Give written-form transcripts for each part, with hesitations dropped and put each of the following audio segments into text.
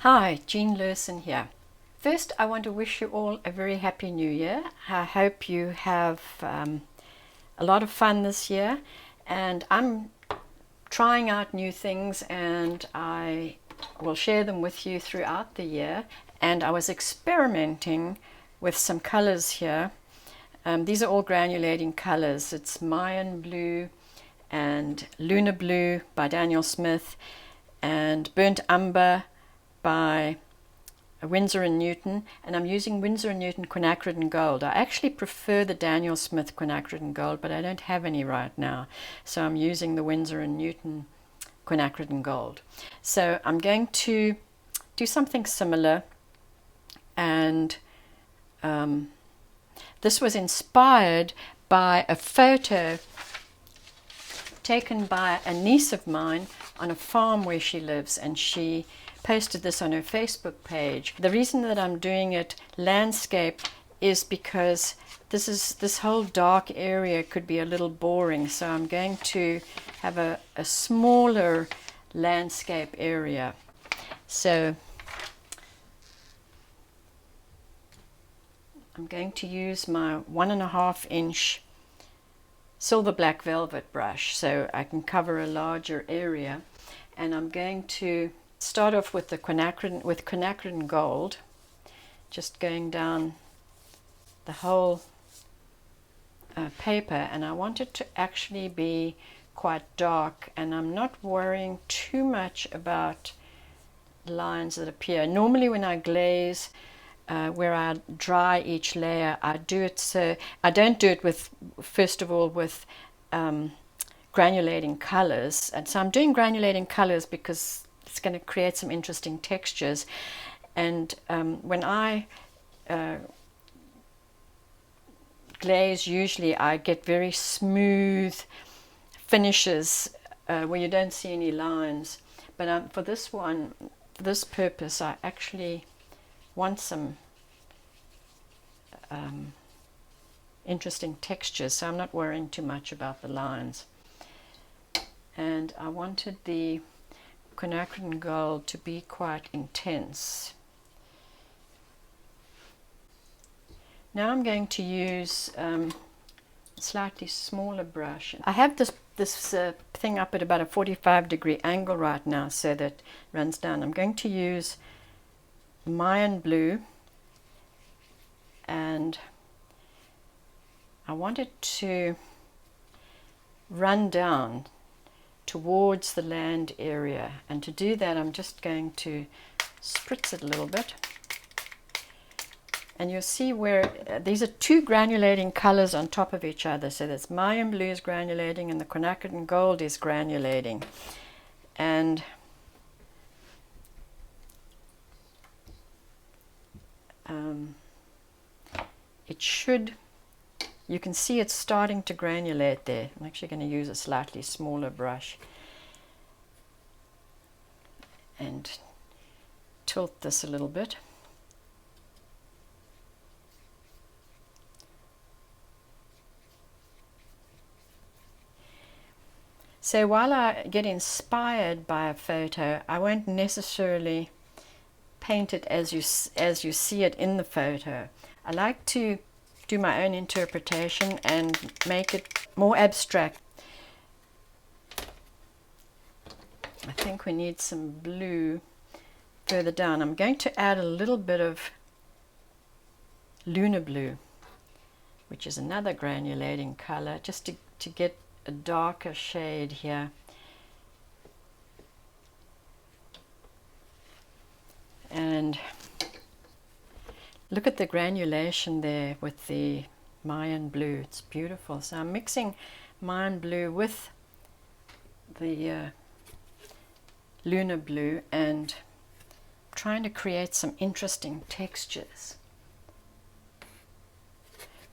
Hi, Jean Lurson here. First, I want to wish you all a very happy new year. I hope you have a lot of fun this year, and I'm trying out new things and I will share them with you throughout the year. And I was experimenting with some colors here. These are all granulating colors. It's Mayan Blue and Lunar Blue by Daniel Smith and Burnt Umber by Winsor Newton, and I'm using Winsor Newton quinacridone gold. I actually prefer the Daniel Smith quinacridone gold, but I don't have any right now, so I'm using the Winsor Newton quinacridone gold. So I'm going to do something similar, and this was inspired by a photo taken by a niece of mine on a farm where she lives, and she posted this on her Facebook page. The reason that I'm doing it landscape is because this whole dark area could be a little boring, so I'm going to have a smaller landscape area. So I'm going to use my 1.5 inch silver black velvet brush so I can cover a larger area, and I'm going to start off with the quinacridone gold, just going down the whole paper, and I want it to actually be quite dark, and I'm not worrying too much about lines that appear. Normally when I glaze, where I dry each layer, I do it so I don't do it with, first of all, with granulating colors. And so I'm doing granulating colors because it's going to create some interesting textures. And when I glaze, usually I get very smooth finishes where you don't see any lines. But for this one, for this purpose, I actually want some interesting textures, so I'm not worrying too much about the lines. And I wanted the quinacridone gold to be quite intense. Now I'm going to use a slightly smaller brush. I have this thing up at about a 45-degree angle right now, so that it runs down. I'm going to use Mayan Blue, and I want it to run down towards the land area, and to do that I'm just going to spritz it a little bit, and you'll see where these are two granulating colors on top of each other. So that's Mayan Blue is granulating and the quinacridone gold is granulating, and it should, you can see it's starting to granulate there. I'm actually going to use a slightly smaller brush and tilt this a little bit. So while I get inspired by a photo, I won't necessarily paint it as you see it in the photo. I like to do my own interpretation and make it more abstract. I think we need some blue further down. I'm going to add a little bit of Lunar Blue, which is another granulating color, just to get a darker shade here. And look at the granulation there with the Mayan Blue. It's beautiful. So I'm mixing Mayan Blue with the Lunar Blue and trying to create some interesting textures.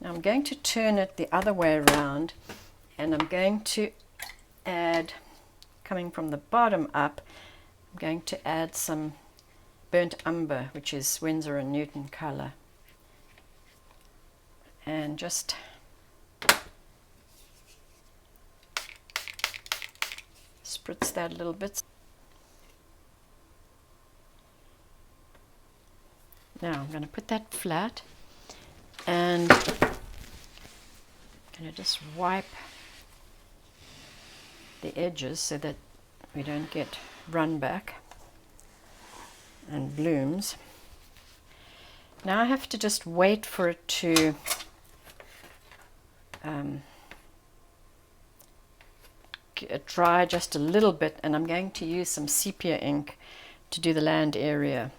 Now I'm going to turn it the other way around, and I'm going to add, coming from the bottom up, I'm going to add some Burnt Umber, which is Winsor Newton color, and just spritz that a little bit. Now I'm going to put that flat, and I'm going to just wipe the edges so that we don't get run back and blooms. Now I have to just wait for it to dry just a little bit, and I'm going to use some sepia ink to do the land area.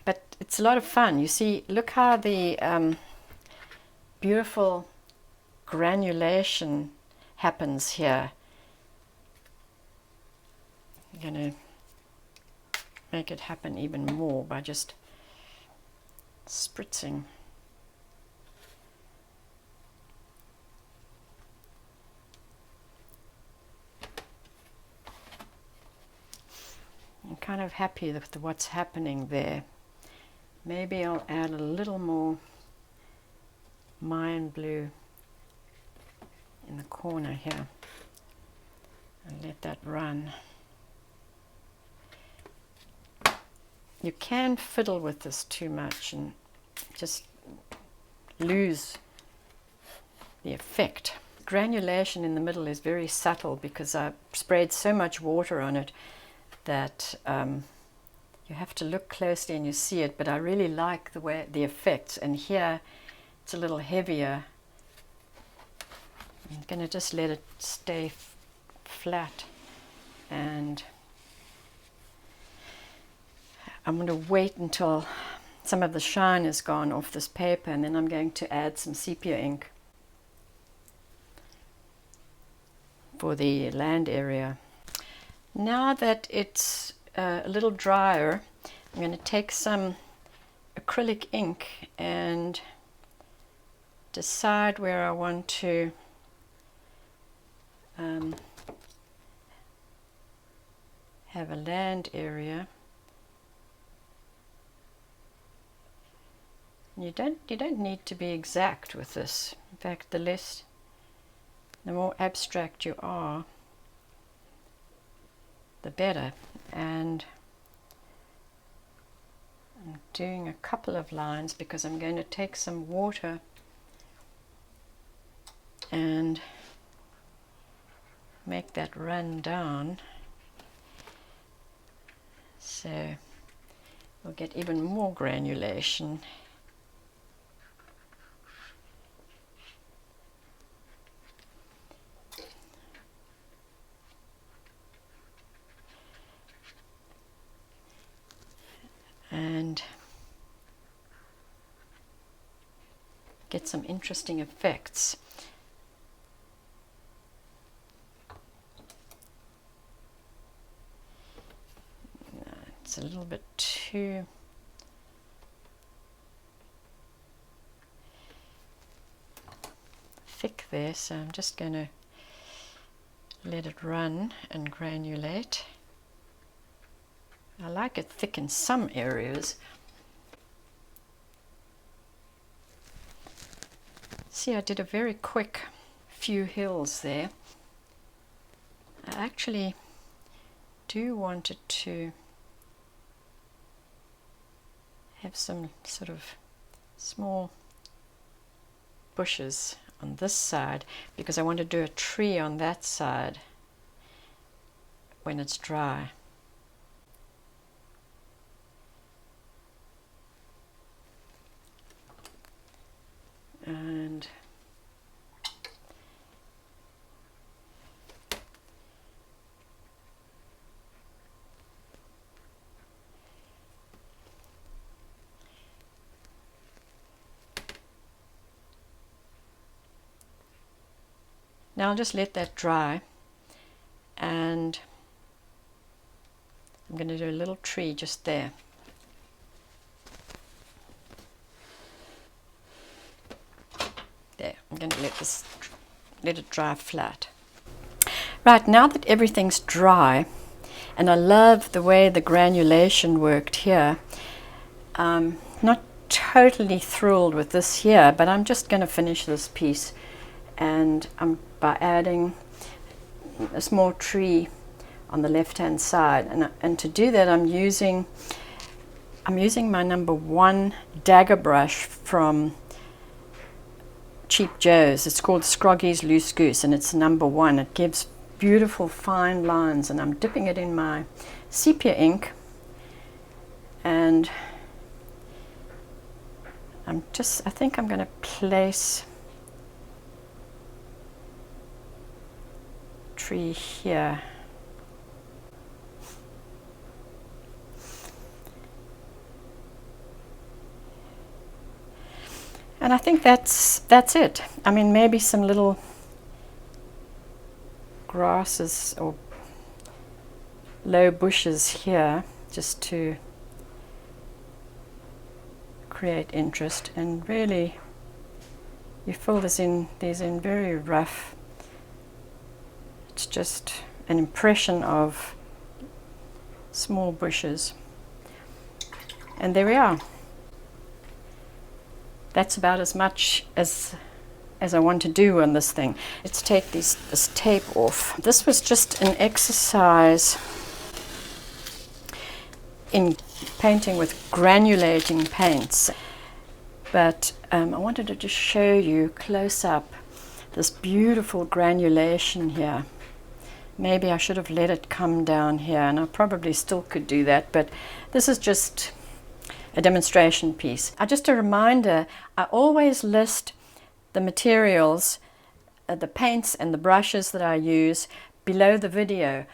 But it's a lot of fun. You see, look how the beautiful granulation happens here. I'm going to make it happen even more by just spritzing. I'm kind of happy with what's happening there. Maybe I'll add a little more Mayan Blue in the corner here and let that run. You can fiddle with this too much and just lose the effect. Granulation in the middle is very subtle because I sprayed so much water on it that you have to look closely and you see it, but I really like the effects, and here it's a little heavier. I'm going to just let it stay flat, and I'm going to wait until some of the shine is gone off this paper, and then I'm going to add some sepia ink for the land area. Now that it's a little drier, I'm going to take some acrylic ink and decide where I want to have a land area. You don't need to be exact with this. In fact, the more abstract you are, the better. And I'm doing a couple of lines because I'm going to take some water and make that run down, so we'll get even more granulation. And get some interesting effects. It's a little bit too thick there, so I'm just going to let it run and granulate. I like it thick in some areas. See, I did a very quick few hills there. I actually do want it to have some sort of small bushes on this side because I want to do a tree on that side when it's dry. And now I'll just let that dry, and I'm going to do a little tree just there. There, I'm going to let it dry flat. Right, now that everything's dry, and I love the way the granulation worked here, not totally thrilled with this here, but I'm just going to finish this piece, and by adding a small tree on the left hand side, and to do that I'm using I'm using my #1 dagger brush from Cheap Joe's. It's called Scroggy's Loose Goose, and it's #1. It gives beautiful fine lines, and I'm dipping it in my sepia ink, and I think I'm going to place a tree here. And I think that's it. I mean, maybe some little grasses or low bushes here, just to create interest. And really, you fill these in very rough. It's just an impression of small bushes. And there we are. That's about as much as I want to do on this thing. Let's take this tape off. This was just an exercise in painting with granulating paints, but I wanted to just show you close up this beautiful granulation here. Maybe I should have let it come down here, and I probably still could do that, but this is just a demonstration piece. Just a reminder, I always list the materials, the paints and the brushes that I use below the video.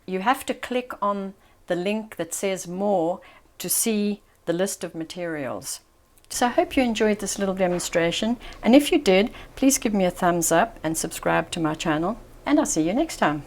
You have to click on the link that says more to see the list of materials. So I hope you enjoyed this little demonstration, and if you did, please give me a thumbs up and subscribe to my channel, and I'll see you next time.